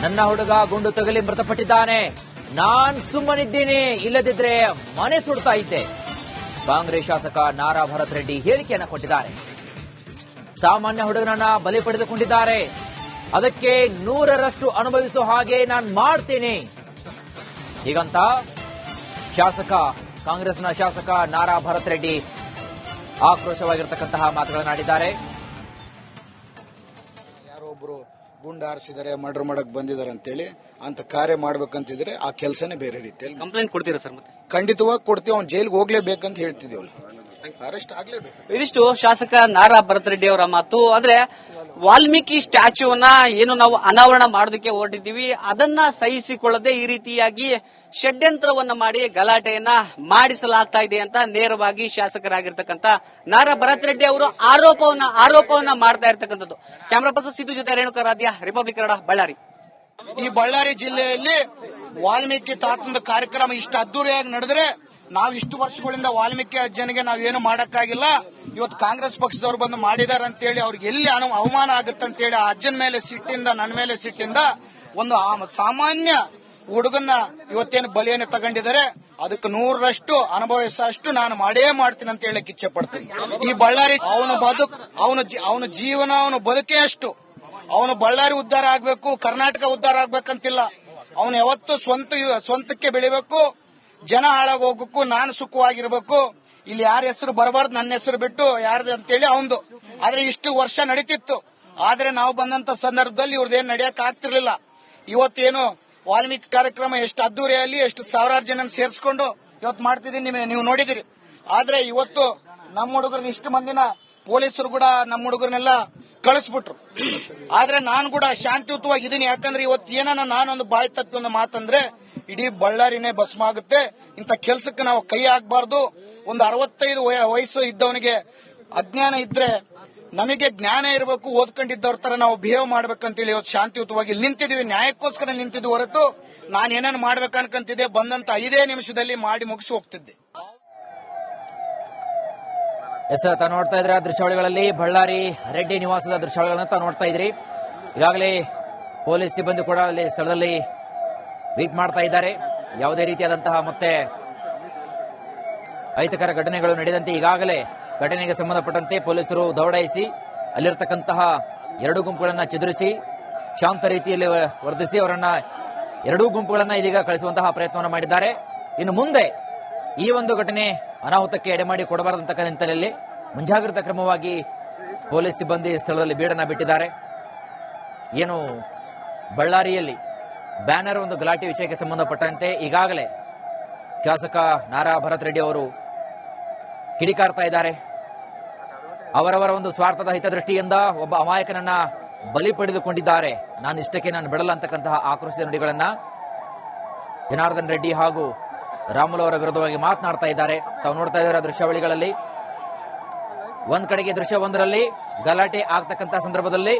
ನನ್ನ ಹುಡುಗ ಗುಂಡು ತಗುಲಿ ಮೃತಪಟ್ಟಿದ್ದಾನೆ. ನಾನ್ ಸುಮ್ಮನಿದ್ದೀನಿ, ಇಲ್ಲದಿದ್ರೆ ಮನೆ ಸುಡ್ತಾ ಇದ್ದೆ. ಕಾಂಗ್ರೆಸ್ ಶಾಸಕ ನಾರಾ ಭರತ್ ರೆಡ್ಡಿ ಹೇಳಿಕೆಯನ್ನು ಕೊಟ್ಟಿದ್ದಾರೆ. ಸಾಮಾನ್ಯ ಹುಡುಗನನ್ನ ಬಲಿ ಪಡೆದುಕೊಂಡಿದ್ದಾರೆ, ಅದಕ್ಕೆ 100ರಷ್ಟು ಅನುಭವಿಸೋ ಹಾಗೆ ನಾನು ಮಾಡ್ತೀನಿ ಹೀಗಂತ ಕಾಂಗ್ರೆಸ್ನ ಶಾಸಕ ನಾರಾ ಭರತ್ ರೆಡ್ಡಿ ಆಕ್ರೋಶವಾಗಿರತಕ್ಕಂತಹ ಮಾತುಗಳನ್ನಾಡಿದ್ದಾರೆ. ಯಾರೊಬ್ರು ಗುಂಡು ಹಾರಿಸಿದರೆ ಮರ್ಡರ್ ಮಾಡಕ್ ಬಂದಿದ್ದಾರೆ ಅಂತೇಳಿ ಅಂತ ಕಾರ್ಯ ಮಾಡ್ಬೇಕಂತಿದ್ರೆ ಆ ಕೆಲಸನೇ ಬೇರೆ ರೀತಿಯಲ್ಲಿ ಕಂಪ್ಲೇಂಟ್ ಕೊಡ್ತೀರಾ ಸರ್? ಮತ್ತೆ ಖಂಡಿತವಾಗಿ ಕೊಡ್ತೀವಿ. ಅವ್ನು ಜೈಲ್ಗೆ ಹೋಗ್ಲೇಬೇಕಂತ ಹೇಳ್ತಿದ್ದೀವಿ, ಅರೆಸ್ಟ್ ಆಗ್ಲೇಬೇಕು. ಇದಿಷ್ಟು ಶಾಸಕ ನಾರಾ ಭರತ್ ರೆಡ್ಡಿ ಅವರ ಮಾತು. ಅಂದ್ರೆ ವಾಲ್ಮೀಕಿ ಸ್ಟ್ಯಾಚ್ಯೂವನ್ನ ಏನು ನಾವು ಅನಾವರಣ ಮಾಡೋದಕ್ಕೆ ಹೊರಟಿದ್ದೀವಿ, ಅದನ್ನ ಸಹಿಸಿಕೊಳ್ಳದೆ ಈ ರೀತಿಯಾಗಿ ಷಡ್ಯಂತ್ರವನ್ನ ಮಾಡಿ ಗಲಾಟೆಯನ್ನ ಮಾಡಿಸಲಾಗ್ತಾ ಇದೆ ಅಂತ ನೇರವಾಗಿ ಶಾಸಕರಾಗಿರ್ತಕ್ಕಂಥ ನಾರಾ ಭರತ್ ರೆಡ್ಡಿ ಅವರು ಆರೋಪವನ್ನ ಮಾಡ್ತಾ ಇರ್ತಕ್ಕಂಥದ್ದು. ಕ್ಯಾಮರಾ ಪರ್ಸನ್ ಸಿದ್ದು ಜೊತೆ ರೇಣುಕಾ ರಾಧ್ಯ, ರಿಪಬ್ಲಿಕ್ ಕನ್ನಡ, ಬಳ್ಳಾರಿ. ಈ ಬಳ್ಳಾರಿ ಜಿಲ್ಲೆಯಲ್ಲಿ ವಾಲ್ಮೀಕಿ ತಾತಂದ ಕಾರ್ಯಕ್ರಮ ಇಷ್ಟು ಅದ್ದೂರಿಯಾಗಿ ನಡೆದ್ರೆ ನಾವು ಇಷ್ಟು ವರ್ಷಗಳಿಂದ ವಾಲ್ಮೀಕಿ ಅಜ್ಜನಿಗೆ ನಾವೇನು ಮಾಡಕ್ಕಾಗಿಲ್ಲ. ಇವತ್ತು ಕಾಂಗ್ರೆಸ್ ಪಕ್ಷದವರು ಬಂದು ಮಾಡಿದಾರೆ ಅಂತೇಳಿ ಅವ್ರಿಗೆ ಎಲ್ಲಿ ಅವಮಾನ ಆಗುತ್ತಂತೇಳಿ ಆ ಅಜ್ಜನ ಮೇಲೆ ಸಿಟ್ಟಿಂದ, ನನ್ನ ಮೇಲೆ ಸಿಟ್ಟಿಂದ ಒಂದು ಸಾಮಾನ್ಯ ಹುಡುಗನ್ನ ಇವತ್ತೇನು ಬಲಿಯನ್ನು ತಗೊಂಡಿದ್ದಾರೆ, ಅದಕ್ಕೆ 100ರಷ್ಟು ಅನುಭವಿಸಷ್ಟು ನಾನು ಮಾಡೇ ಮಾಡ್ತೀನಿ ಅಂತ ಹೇಳಕ್ ಇಚ್ಛೆ ಪಡ್ತೀನಿ. ಈ ಬಳ್ಳಾರಿ ಅವನ ಜೀವನ, ಅವನ ಬದುಕೇ ಅಷ್ಟು. ಅವನು ಬಳ್ಳಾರಿ ಉದ್ಧಾರ ಆಗ್ಬೇಕು, ಕರ್ನಾಟಕ ಉದ್ಧಾರ ಆಗ್ಬೇಕಂತಿಲ್ಲ. ಅವನು ಯಾವತ್ತು ಸ್ವಂತಕ್ಕೆ ಬೆಳಿಬೇಕು, ಜನ ಹಾಳಾಗಿ ಹೋಗಬೇಕು, ನಾನು ಸುಖವಾಗಿರ್ಬೇಕು, ಇಲ್ಲಿ ಯಾರ ಹೆಸರು ಬರಬಾರ್ದು, ನನ್ನ ಹೆಸರು ಬಿಟ್ಟು ಯಾರ್ದು ಅಂತೇಳಿ ಅವಂದು. ಆದ್ರೆ ಇಷ್ಟು ವರ್ಷ ನಡೀತಿತ್ತು. ಆದ್ರೆ ನಾವು ಬಂದಂತ ಸಂದರ್ಭದಲ್ಲಿ ಇವ್ರದ್ದೇನು ನಡೆಯಕ್ ಆಗ್ತಿರ್ಲಿಲ್ಲ. ಇವತ್ತೇನು ವಾಲ್ಮೀಕಿ ಕಾರ್ಯಕ್ರಮ ಎಷ್ಟು ಅದ್ದೂರಿಯಲ್ಲಿ ಎಷ್ಟು ಸಾವಿರಾರು ಜನ ಸೇರಿಸ್ಕೊಂಡು ಇವತ್ತು ಮಾಡ್ತಿದ್ದೀನಿ, ನೀವು ನೋಡಿದಿರಿ. ಆದ್ರೆ ಇವತ್ತು ನಮ್ಮ ಹುಡುಗರನ್ನ ಇಷ್ಟು ಮಂದಿನ ಪೊಲೀಸರು ಕೂಡ ನಮ್ಮ ಹುಡುಗರನ್ನೆಲ್ಲ ಕಳಿಸ್ಬಿಟ್ರು. ಆದ್ರೆ ನಾನು ಕೂಡ ಶಾಂತಿಯುತವಾಗಿ ಇದೀನಿ. ಯಾಕಂದ್ರೆ ಇವತ್ತು ಏನಾನ ನಾನೊಂದು ಬಾಯಿ ತಪ್ಪಿ ಒಂದು ಮಾತಂದ್ರೆ ಇಡೀ ಬಳ್ಳಾರಿನೇ ಭಸ್ಮ ಆಗುತ್ತೆ. ಇಂಥ ಕೆಲ್ಸಕ್ಕೆ ನಾವು ಕೈ ಹಾಕಬಾರ್ದು. ಒಂದು 65 ವಯಸ್ಸು ಇದ್ದವನಿಗೆ ಅಜ್ಞಾನ ಇದ್ರೆ ನಮಗೆ ಜ್ಞಾನ ಇರಬೇಕು, ಓದ್ಕೊಂಡಿದ್ದವ್ರ ತರ ನಾವು ಬಿಹೇವ್ ಮಾಡ್ಬೇಕಂತೇಳಿ ಇವತ್ತು ಶಾಂತಿಯುತವಾಗಿ ನಿಂತಿದೀವಿ. ನ್ಯಾಯಕ್ಕೋಸ್ಕರ ನಿಂತಿದ್ದು ಹೊರತು ನಾನು ಏನೇನು ಮಾಡ್ಬೇಕನ್ಕಂತಿದ್ದೆ ಬಂದಂತ 5 ನಿಮಿಷದಲ್ಲಿ ಮಾಡಿ ಮುಗಿಸಿ ಹೋಗ್ತಿದ್ದೆ. ತಾವು ನೋಡ್ತಾ ಇದ್ರೆ ದೃಶ್ಯಾವಳಿಗಳಲ್ಲಿ ಬಳ್ಳಾರಿ ರೆಡ್ಡಿ ನಿವಾಸದ ದೃಶ್ಯಾವಳಿಗಳನ್ನ ತಾವು ನೋಡ್ತಾ ಇದ್ರಿ. ಈಗಾಗಲೇ ಪೊಲೀಸ್ ಸಿಬ್ಬಂದಿ ಕೂಡ ಅಲ್ಲಿ ಸ್ಥಳದಲ್ಲಿ ವೇಟ್ ಮಾಡ್ತಾ ಇದ್ದಾರೆ. ಯಾವುದೇ ರೀತಿಯಾದಂತಹ ಮತ್ತೆ ಅಹಿತಕರ ಘಟನೆಗಳು ನಡೆದಂತೆ ಈಗಾಗಲೇ ಘಟನೆಗೆ ಸಂಬಂಧಪಟ್ಟಂತೆ ಪೊಲೀಸರು ದೌಡಾಯಿಸಿ ಅಲ್ಲಿರತಕ್ಕಂತಹ 2 ಗುಂಪುಗಳನ್ನ ಚದುರಿಸಿ ಶಾಂತ ರೀತಿಯಲ್ಲಿ ವರ್ಧಿಸಿ ಅವರನ್ನ 2 ಗುಂಪುಗಳನ್ನ ಇದೀಗ ಕಳಿಸುವಂತಹ ಪ್ರಯತ್ನವನ್ನು ಮಾಡಿದ್ದಾರೆ. ಇನ್ನು ಮುಂದೆ ಈ ಒಂದು ಘಟನೆ ಅನಾಹುತಕ್ಕೆ ಎಡೆಮಾಡಿ ಕೊಡಬಾರದಂತ ನಿಟ್ಟಿನಲ್ಲಿ ಮುಂಜಾಗ್ರತಾ ಕ್ರಮವಾಗಿ ಪೊಲೀಸ್ ಸಿಬ್ಬಂದಿ ಸ್ಥಳದಲ್ಲಿ ಬೀಡನ್ನ ಬಿಟ್ಟಿದ್ದಾರೆ. ಏನು ಬಳ್ಳಾರಿಯಲ್ಲಿ ಬ್ಯಾನರ್ ಒಂದು ಗಲಾಟೆ ವಿಷಯಕ್ಕೆ ಸಂಬಂಧಪಟ್ಟಂತೆ ಈಗಾಗಲೇ ಶಾಸಕ ನಾರಾ ಭರತ್ ರೆಡ್ಡಿ ಅವರು ಕಿಡಿಕಾರ್ತಾ ಇದ್ದಾರೆ. ಅವರವರ ಒಂದು ಸ್ವಾರ್ಥದ ಹಿತದೃಷ್ಟಿಯಿಂದ ಒಬ್ಬ ಅಮಾಯಕನನ್ನ ಬಲಿ ಪಡೆದುಕೊಂಡಿದ್ದಾರೆ, ನಾನು ಇಷ್ಟಕ್ಕೆ ನಾನು ಬಿಡಲ್ಲ ಅಂತಕ್ಕಂತಹ ಆಕ್ರೋಶದ ನುಡಿಗಳನ್ನ ಜನಾರ್ದನ್ ರೆಡ್ಡಿ ಹಾಗೂ ರಾಮುಲು ಅವರ ವಿರುದ್ಧವಾಗಿ ಮಾತನಾಡ್ತಾ ಇದ್ದಾರೆ. ತಾವು ನೋಡ್ತಾ ಇದ್ದಾರೆ ದೃಶ್ಯಾವಳಿಗಳಲ್ಲಿ ಒಂದ್ ಕಡೆಗೆ ದೃಶ್ಯವೊಂದರಲ್ಲಿ ಗಲಾಟೆ ಆಗ್ತಕ್ಕಂಥ ಸಂದರ್ಭದಲ್ಲಿ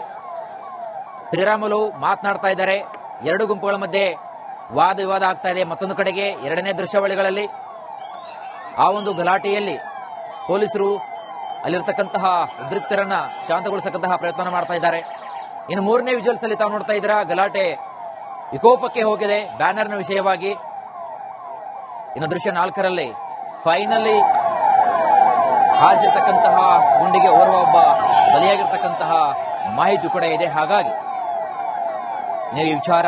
ಶ್ರೀರಾಮುಲು ಮಾತನಾಡ್ತಾ ಇದ್ದಾರೆ. 2 ಗುಂಪುಗಳ ಮಧ್ಯೆ ವಾದ ವಿವಾದ ಆಗ್ತಾ ಇದೆ. ಮತ್ತೊಂದು ಕಡೆಗೆ 2ನೇ ದೃಶ್ಯಾವಳಿಗಳಲ್ಲಿ ಆ ಒಂದು ಗಲಾಟೆಯಲ್ಲಿ ಪೊಲೀಸರು ಅಲ್ಲಿರ್ತಕ್ಕಂತಹ ಉದ್ರಿಕ್ತರನ್ನ ಶಾಂತಗೊಳಿಸತಕ್ಕಂತಹ ಪ್ರಯತ್ನ ಮಾಡ್ತಾ ಇದ್ದಾರೆ. ಇನ್ನು 3ನೇ ವಿಜುವಲ್ಸ್ ಅಲ್ಲಿ ತಾವು ನೋಡ್ತಾ ಇದ್ದೀರಾ, ಗಲಾಟೆ ವಿಕೋಪಕ್ಕೆ ಹೋಗಿದೆ ಬ್ಯಾನರ್ನ ವಿಷಯವಾಗಿ. ಇನ್ನು ದೃಶ್ಯ 4ರಲ್ಲಿ ಫೈನಲಿ ಹಾರಿಸಿರ್ತಕ್ಕಂತಹ ಗುಂಡಿಗೆ ಓರ್ವ ಒಬ್ಬ ಬಲಿಯಾಗಿರ್ತಕ್ಕಂತಹ ಮಾಹಿತಿ ಕೂಡ ಇದೆ. ಹಾಗಾಗಿ ಈ ವಿಚಾರ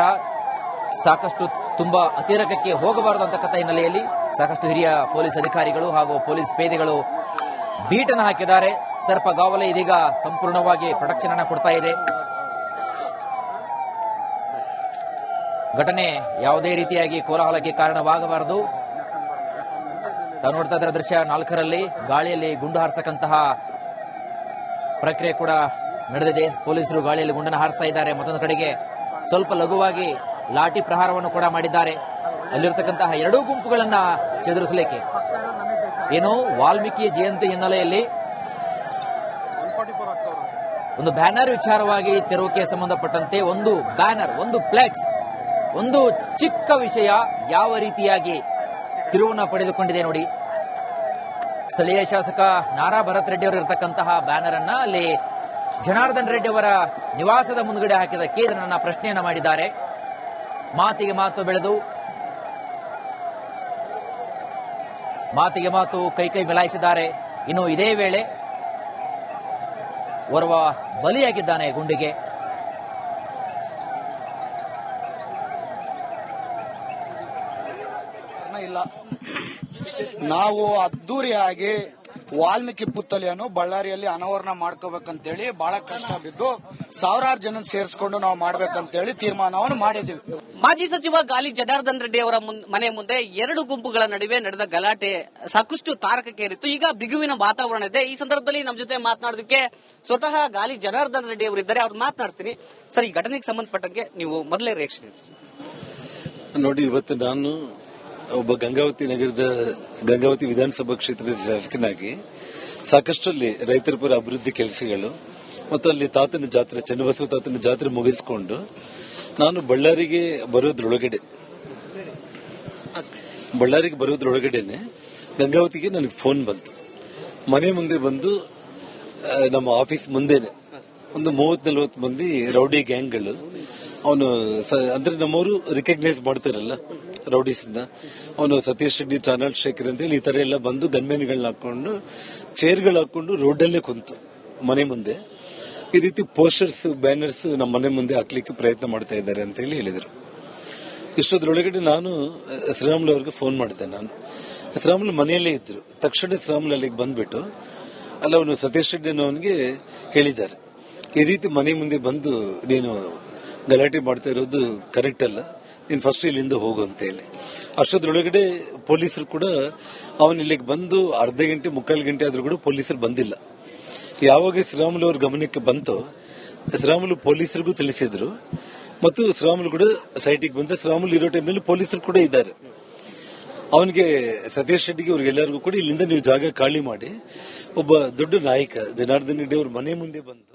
ಸಾಕಷ್ಟು ತುಂಬಾ ಅತಿರೇಕಕ್ಕೆ ಹೋಗಬಾರದು ಅಂತಕ್ಕಂಥ ಹಿನ್ನೆಲೆಯಲ್ಲಿ ಸಾಕಷ್ಟು ಹಿರಿಯ ಪೊಲೀಸ್ ಅಧಿಕಾರಿಗಳು ಹಾಗೂ ಪೊಲೀಸ್ ಪೇದೆಗಳು ಬೀಟನ್ನು ಹಾಕಿದ್ದಾರೆ. ಸರ್ಪಗಾವಲೆ ಇದೀಗ ಸಂಪೂರ್ಣವಾಗಿ ಪ್ರೊಟೆಕ್ಷನ್ ಅನ್ನು ಕೊಡ್ತಾ ಇದೆ. ಘಟನೆ ಯಾವುದೇ ರೀತಿಯಾಗಿ ಕೋಲಾಹಲಕ್ಕೆ ಕಾರಣವಾಗಬಾರದು. ತಾವು ನೋಡ್ತಾ ಇದ್ದಾರೆ ದೃಶ್ಯ 4ರಲ್ಲಿ ಗಾಳಿಯಲ್ಲಿ ಗುಂಡು ಹಾರಿಸತಕ್ಕಂತಹ ಪ್ರಕ್ರಿಯೆ ಕೂಡ ನಡೆದಿದೆ. ಪೊಲೀಸರು ಗಾಳಿಯಲ್ಲಿ ಗುಂಡನ್ನು ಹಾರಿಸ್ತಾ ಇದ್ದಾರೆ. ಮತ್ತೊಂದು ಕಡೆಗೆ ಸ್ವಲ್ಪ ಲಘುವಾಗಿ ಲಾಠಿ ಪ್ರಹಾರವನ್ನು ಕೂಡ ಮಾಡಿದ್ದಾರೆ. ಅಲ್ಲಿರ್ತಕ್ಕಂತಹ 2 ಗುಂಪುಗಳನ್ನ ಚದುರಿಸಲಿಕ್ಕೆ ಏನು ವಾಲ್ಮೀಕಿ ಜಯಂತಿ ಹಿನ್ನೆಲೆಯಲ್ಲಿ ಒಂದು ಬ್ಯಾನರ್ ವಿಚಾರವಾಗಿ ತೆರವುಗೆ ಸಂಬಂಧಪಟ್ಟಂತೆ ಒಂದು ಬ್ಯಾನರ್, ಒಂದು ಫ್ಲೆಕ್ಸ್, ಒಂದು ಚಿಕ್ಕ ವಿಷಯ ಯಾವ ರೀತಿಯಾಗಿ ತಿರುವನ್ನ ಪಡೆದುಕೊಂಡಿದೆ ನೋಡಿ. ಸ್ಥಳೀಯ ಶಾಸಕ ನಾರಾ ಭರತ್ ರೆಡ್ಡಿ ಅವರು ಇರತಕ್ಕಂತಹ ಬ್ಯಾನರ್ ಅನ್ನ ಅಲ್ಲಿ ಜನಾರ್ದನ್ ರೆಡ್ಡಿ ಅವರ ನಿವಾಸದ ಮುಂದುಗಡೆ ಹಾಕಿದಕ್ಕೆ ಇದನ್ನ ಪ್ರಶ್ನೆಯನ್ನ ಮಾಡಿದ್ದಾರೆ. ಮಾತಿಗೆ ಮಾತು ಬೆಳೆದು ಮಾತಿಗೆ ಮಾತು ಕೈ ಮಿಲಾಯಿಸಿದ್ದಾರೆ. ಇನ್ನು ಇದೇ ವೇಳೆ ಓರ್ವ ಬಲಿಯಾಗಿದ್ದಾನೆ ಗುಂಡಿಗೆ. ಇಲ್ಲ, ನಾವು ಅದ್ದೂರಿಯಾಗಿ ವಾಲ್ಮೀಕಿ ಪುತ್ಥಳಿಯನ್ನು ಬಳ್ಳಾರಿಯಲ್ಲಿ ಅನಾವರಣ ಮಾಡ್ಕೋಬೇಕಂತೇಳಿ ಬಹಳ ಕಷ್ಟ ಬಿದ್ದು ಸಾವಿರಾರು ಜನ ಸೇರಿಸ್ಕೊಂಡು ನಾವು ಮಾಡ್ಬೇಕಂತೇಳಿ ತೀರ್ಮಾನವನ್ನು ಮಾಡಿದ್ದೀವಿ. ಮಾಜಿ ಸಚಿವ ಗಾಲಿ ಜನಾರ್ದನ್ ರೆಡ್ಡಿ ಅವರ ಮನೆ ಮುಂದೆ ಎರಡು ಗುಂಪುಗಳ ನಡುವೆ ನಡೆದ ಗಲಾಟೆ ಸಾಕಷ್ಟು ತಾರಕಕ್ಕೇರಿತ್ತು. ಈಗ ಬಿಗುವಿನ ವಾತಾವರಣ ಇದೆ. ಈ ಸಂದರ್ಭದಲ್ಲಿ ನಮ್ಮ ಜೊತೆ ಮಾತನಾಡೋದಕ್ಕೆ ಸ್ವತಃ ಗಾಲಿ ಜನಾರ್ದನ್ ರೆಡ್ಡಿ ಅವರಿದ್ದಾರೆ. ಅವ್ರು ಮಾತನಾಡ್ತೀನಿ. ಸರ್, ಈ ಘಟನೆಗೆ ಸಂಬಂಧಪಟ್ಟಂಗೆ ನೀವು ಮೊದಲೇ ರಿಯಾಕ್ಷನ್ ನೋಡಿ. ಇವತ್ತು ನಾನು ಒಬ್ಬ ಗಂಗಾವತಿ ವಿಧಾನಸಭಾ ಕ್ಷೇತ್ರದ ಶಾಸಕನಾಗಿ ಸಾಕಷ್ಟಲ್ಲಿ ರೈತರ ಪರ ಅಭಿವೃದ್ಧಿ ಕೆಲಸಗಳು ಮತ್ತು ಅಲ್ಲಿ ತಾತನ ಜಾತ್ರೆ, ಚನ್ನಬಸವ ತಾತನ ಜಾತ್ರೆ ಮುಗಿಸಿಕೊಂಡು ನಾನು ಬಳ್ಳಾರಿಗೆ ಬರೋದ್ರೊಳಗಡೆನೆ ಗಂಗಾವತಿಗೆ ನನಗೆ ಫೋನ್ ಬಂತು. ಮನೆ ಮುಂದೆ ಬಂದು ನಮ್ಮ ಆಫೀಸ್ ಮುಂದೆನೆ ಒಂದು 30-40 ಮಂದಿ ರೌಡಿ ಗ್ಯಾಂಗ್ಗಳು, ಅವನು ಅಂದ್ರೆ ನಮ್ಮವರು ರಿಕಗ್ನೈಸ್ ಮಾಡ್ತಾರಲ್ಲ ರೌಡೀಸ್ನ, ಅವನು ಸತೀಶ್ ರೆಡ್ಡಿ, ಚಾನಲ್ ಶೇಖರ್ ಅಂತೇಳಿ ಈ ತರ ಎಲ್ಲ ಬಂದು ಗನ್ಮೆನ್ಗಳನ್ನ ಹಾಕೊಂಡು ಚೇರ್ಗಳು ಹಾಕೊಂಡು ರೋಡಲ್ಲೇ ಕುಂತು ಮನೆ ಮುಂದೆ ಈ ರೀತಿ ಪೋಸ್ಟರ್ಸ್, ಬ್ಯಾನರ್ಸ್ ನಮ್ಮ ಮನೆ ಮುಂದೆ ಹಾಕ್ಲಿಕ್ಕೆ ಪ್ರಯತ್ನ ಮಾಡ್ತಾ ಇದ್ದಾರೆ ಅಂತ ಹೇಳಿ ಹೇಳಿದರು. ಇಷ್ಟೊದ್ರೊಳಗಡೆ ನಾನು ಶ್ರೀರಾಮುಲು ಅವ್ರಿಗೆ ಫೋನ್ ಮಾಡಿದೆ. ಶ್ರೀರಾಮುಲು ಮನೆಯಲ್ಲೇ ಇದ್ರು. ತಕ್ಷಣ ಶ್ರೀರಾಮುಲು ಅಲ್ಲಿಗೆ ಬಂದ್ಬಿಟ್ಟು ಅಲ್ಲ, ಅವನು ಸತೀಶ್ ರೆಡ್ಡಿ ಅವನಿಗೆ ಹೇಳಿದ್ದಾರೆ, ಈ ರೀತಿ ಮನೆ ಮುಂದೆ ಬಂದು ನೀನು ಗಲಾಟೆ ಮಾಡ್ತಾ ಇರೋದು ಕರೆಕ್ಟ್ ಅಲ್ಲ, ನೀನು ಫಸ್ಟ್ ಇಲ್ಲಿಂದ ಹೋಗು ಅಂತ ಹೇಳಿ. ಅಷ್ಟೊದ್ರೊಳಗಡೆ ಪೊಲೀಸರು ಕೂಡ ಅವನು ಇಲ್ಲಿಗೆ ಬಂದು ಅರ್ಧ ಗಂಟೆ 3/4 ಗಂಟೆ ಆದ್ರೂ ಕೂಡ ಪೊಲೀಸರು ಬಂದಿಲ್ಲ. ಯಾವಾಗ ಶ್ರೀರಾಮುಲು ಅವ್ರ ಗಮನಕ್ಕೆ ಬಂತೋ ಶ್ರೀರಾಮುಲು ಪೊಲೀಸರಿಗೂ ತಿಳಿಸಿದ್ರು ಮತ್ತು ಶ್ರೀರಾಮುಲು ಕೂಡ ಸೈಟಿಗೆ ಬಂದ. ಶ್ರೀರಾಮುಲು ಇರೋ ಟೈಮ್ನಲ್ಲಿ ಪೊಲೀಸರು ಕೂಡ ಇದ್ದಾರೆ. ಅವನಿಗೆ ಸತೀಶ್ ರೆಡ್ಡಿಗೆ ಅವ್ರಿಗೆಲ್ಲರಿಗೂ ಕೂಡ ಇಲ್ಲಿಂದ ನೀವು ಜಾಗ ಖಾಲಿ ಮಾಡಿ, ಒಬ್ಬ ದೊಡ್ಡ ನಾಯಕ ಜನಾರ್ದನ್ ರೆಡ್ಡಿ ಅವ್ರ ಮನೆ ಮುಂದೆ ಬಂದು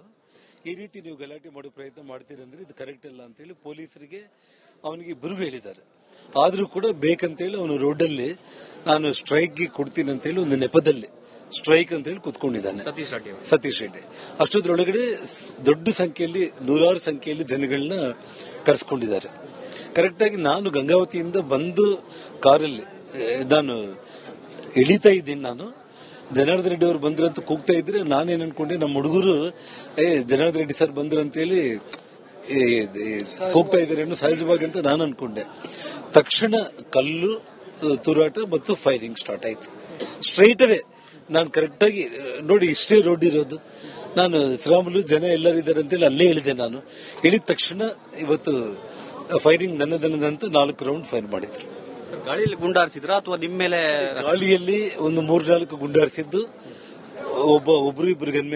ಈ ರೀತಿ ನೀವು ಗಲಾಟೆ ಮಾಡೋ ಪ್ರಯತ್ನ ಮಾಡ್ತೀರಂದ್ರೆ ಇದು ಕರೆಕ್ಟ್ ಅಲ್ಲ ಅಂತೇಳಿ ಪೊಲೀಸರಿಗೆ ಅವನಿಗೆ ಇಬ್ಬರಿಗೂ ಹೇಳಿದ್ದಾರೆ. ಆದ್ರೂ ಕೂಡ ಬೇಕಂತೇಳಿ ಅವನು ರೋಡಲ್ಲಿ ನಾನು ಸ್ಟ್ರೈಕ್ಗೆ ಕೊಡ್ತೀನಿ ಅಂತೇಳಿ ಒಂದು ನೆಪದಲ್ಲಿ ಸ್ಟ್ರೈಕ್ ಅಂತೇಳಿ ಕುತ್ಕೊಂಡಿದ್ದಾನೆ ಸತೀಶ್ ರೆಡ್ಡಿ. ಅಷ್ಟೊದ್ರೊಳಗಡೆ ದೊಡ್ಡ ಸಂಖ್ಯೆಯಲ್ಲಿ, 100 ಸಂಖ್ಯೆಯಲ್ಲಿ ಜನಗಳನ್ನ ಕರೆಸ್ಕೊಂಡಿದ್ದಾರೆ. ಕರೆಕ್ಟ್ ಆಗಿ ನಾನು ಗಂಗಾವತಿಯಿಂದ ಬಂದು ಕಾರಲ್ಲಿ ನಾನು ಇಳಿತಾ ಇದ್ದೀನಿ. ನಾನು ಜನಾರ್ದನ್ ರೆಡ್ಡಿ ಅವರು ಬಂದ್ರಂತ ಕೂಗ್ತಾ ಇದ್ರೆ ನಾನೇನ್ ಅನ್ಕೊಂಡೆ, ನಮ್ಮ ಹುಡುಗರು ಜನಾರ್ದನ್ ರೆಡ್ಡಿ ಸರ್ ಬಂದ್ರು ಅಂತೇಳಿ ಕೂಗ್ತಾ ಇದ್ದಾರೆ ಅನ್ನೋ ಸಹಜವಾಗಿ ಅಂತ ನಾನು ಅನ್ಕೊಂಡೆ. ತಕ್ಷಣ ಕಲ್ಲು ತೂರಾಟ ಮತ್ತು ಫೈರಿಂಗ್ ಸ್ಟಾರ್ಟ್ ಆಯ್ತು. ಸ್ಟ್ರೈಟ್ ಅವೇ ನಾನು ಕರೆಕ್ಟ್ ಆಗಿ ನೋಡಿ, ಇಷ್ಟೇ ರೋಡ್ ಇರೋದು, ನಾನು ಶ್ರೀರಾಮುಲು ಜನ ಎಲ್ಲರಿದ್ದಾರೆ ಅಂತೇಳಿ ಅಲ್ಲೇ ಇಳಿದೆ. ನಾನು ಇಳಿದ ತಕ್ಷಣ ಇವತ್ತು ಫೈರಿಂಗ್ ನನ್ನದನ್ನದಂತ 4 ರೌಂಡ್ ಫೈರ್ ಮಾಡಿದ್ರು. ಗಾಳಿಯಲ್ಲಿ ಗುಂಡಾರಿಸಿದ್ರ ಅಥವಾ ನಿಮ್ಮ ಮೇಲೆ? ಗಾಳಿಯಲ್ಲಿ ಒಂದು 3-4 ಗುಂಡಾರಿಸಿದ್ದು, ಒಬ್ರು ಇಬ್ರು ಗನ್ಮೆ